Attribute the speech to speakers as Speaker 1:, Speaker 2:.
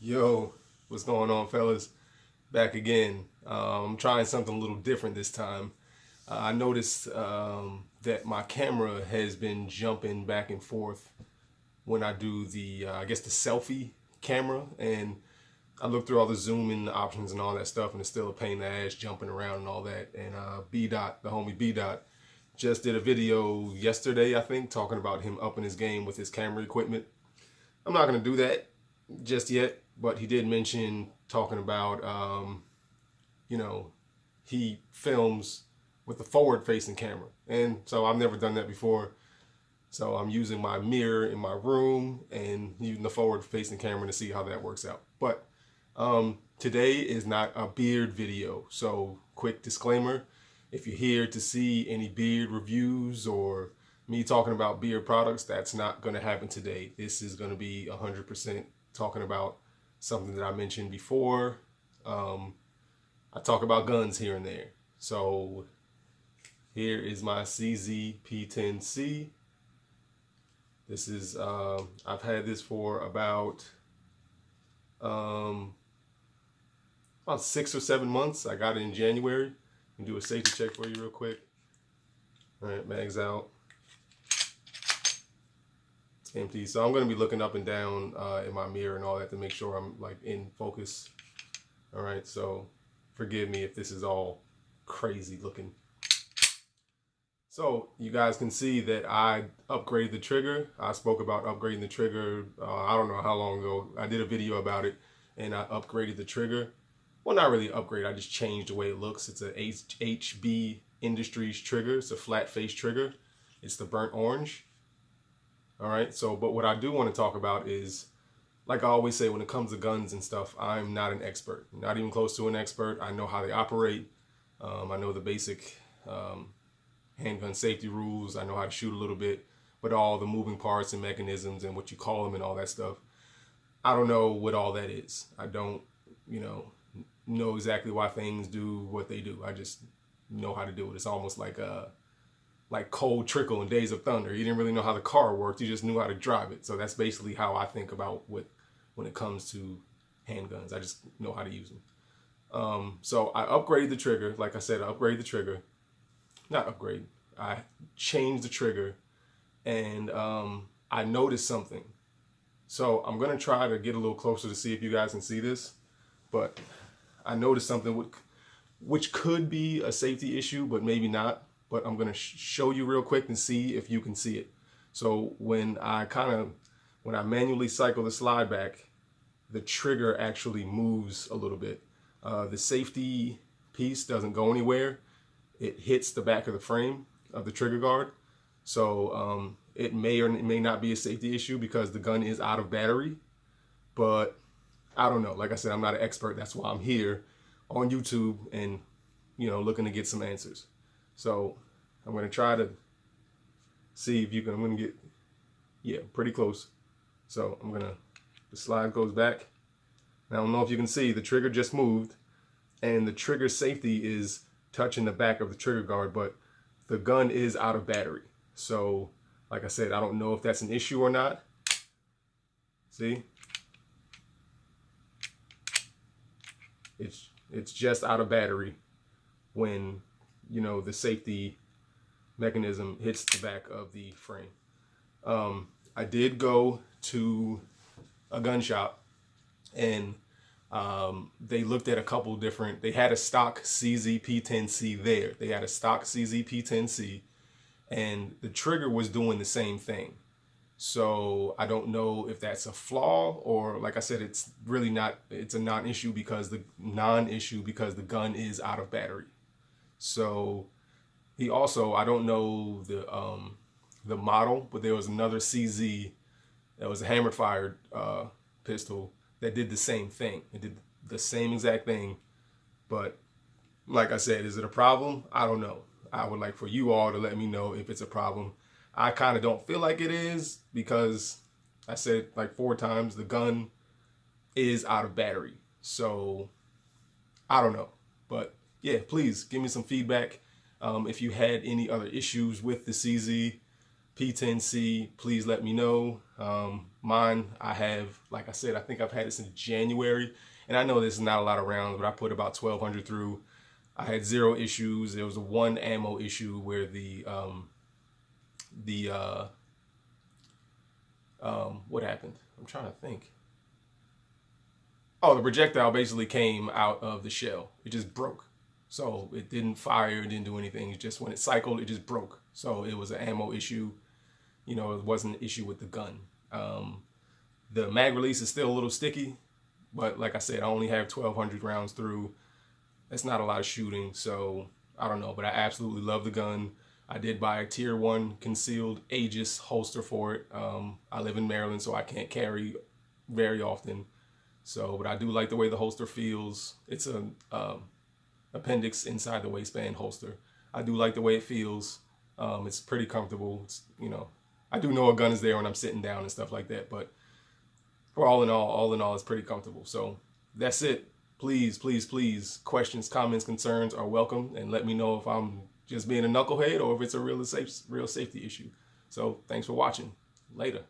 Speaker 1: Yo, what's going on, fellas? Back again. I'm trying something a little different this time. I noticed that my camera has been jumping back and forth when I do I guess the selfie camera, and I looked through all the zooming options and all that stuff, and it's still a pain in the ass jumping around and all that. And B Dot, the homie B Dot, just did a video yesterday, I think, talking about him upping his game with his camera equipment. I'm not gonna do that just yet, but he did mention talking about, you know, he films with the forward-facing camera, and so I've never done that before. So I'm using my mirror in my room and using the forward-facing camera to see how that works out. But today is not a beard video, so quick disclaimer: if you're here to see any beard reviews or me talking about beard products, that's not going to happen today. This is going to be 100% talking about something that I mentioned before. I talk about guns here and there. So here is my CZ P10-C. This is, I've had this for about 6 or 7 months. I got it in January. I can do a safety check for you real quick. All right, mag's out. It's empty. So I'm going to be looking up and down in my mirror and all that to make sure I'm like in focus. All right, so forgive me if this is all crazy looking. So you guys can see that I upgraded the trigger. I spoke about upgrading the trigger, I don't know how long ago. I did a video about it, and I upgraded the trigger. Well, not really upgrade, I just changed the way it looks. It's a HB Industries trigger. It's a flat face trigger. It's the burnt orange. All right, so, but what I do want to talk about is, like I always say, when it comes to guns and stuff, I'm not an expert, not even close to an expert. I know how they operate. I know the basic handgun safety rules. I know how to shoot a little bit, but all the moving parts and mechanisms and what you call them and all that stuff, I don't know what all that is. I don't, know exactly why things do what they do. I just know how to do it. It's almost like Cold Trickle in Days of Thunder. You didn't really know how the car worked. You just knew how to drive it. So that's basically how I think about when it comes to handguns. I just know how to use them. So I upgraded the trigger. Like I said, I upgraded the trigger. Not upgrade. I changed the trigger, and I noticed something. So I'm gonna try to get a little closer to see if you guys can see this, but I noticed something which could be a safety issue, but maybe not. But I'm gonna show you real quick and see if you can see it. So when I manually cycle the slide back, the trigger actually moves a little bit. The safety piece doesn't go anywhere. It hits the back of the frame of the trigger guard. So it may or may not be a safety issue because the gun is out of battery, but I don't know. Like I said, I'm not an expert. That's why I'm here on YouTube and, looking to get some answers. So I'm going to try to see if I'm going to get, yeah, pretty close. So the slide goes back. Now, I don't know if you can see, the trigger just moved, and the trigger safety is touching the back of the trigger guard, but the gun is out of battery. So like I said, I don't know if that's an issue or not. See, it's just out of battery when the safety mechanism hits the back of the frame. I did go to a gun shop, and they looked at a couple different, they had a stock CZ P10-C there. They had a stock CZ P10-C, and the trigger was doing the same thing. So I don't know if that's a flaw, or like I said, it's really not, it's a non-issue because the gun is out of battery. So he also, I don't know the model, but there was another CZ that was a hammer fired pistol that did the same thing. It did the same exact thing. But like I said, is it a problem? I don't know. I would like for you all to let me know if it's a problem. I kind of don't feel like it is because I said like 4 times, the gun is out of battery. So I don't know. But yeah, please give me some feedback. If you had any other issues with the CZ, P10-C, please let me know. Mine, I have, like I said, I think I've had it since January. And I know this is not a lot of rounds, but I put about 1,200 through. I had 0 issues. There was one ammo issue where what happened? I'm trying to think. Oh, the projectile basically came out of the shell. It just broke. So it didn't fire, it didn't do anything. It just, when it cycled, it just broke. So it was an ammo issue. You know, it wasn't an issue with the gun. The mag release is still a little sticky, but like I said, I only have 1,200 rounds through. That's not a lot of shooting, so I don't know, but I absolutely love the gun. I did buy a tier 1 concealed Aegis holster for it. I live in Maryland, so I can't carry very often. So, but I do like the way the holster feels. It's a appendix inside the waistband holster. I do like the way it feels. It's pretty comfortable. It's, you know, I do know a gun is there when I'm sitting down and stuff like that, but for all in all, it's pretty comfortable. So that's it. Please, please, please, questions, comments, concerns are welcome, and let me know if I'm just being a knucklehead or if it's a real safety issue. So thanks for watching. Later.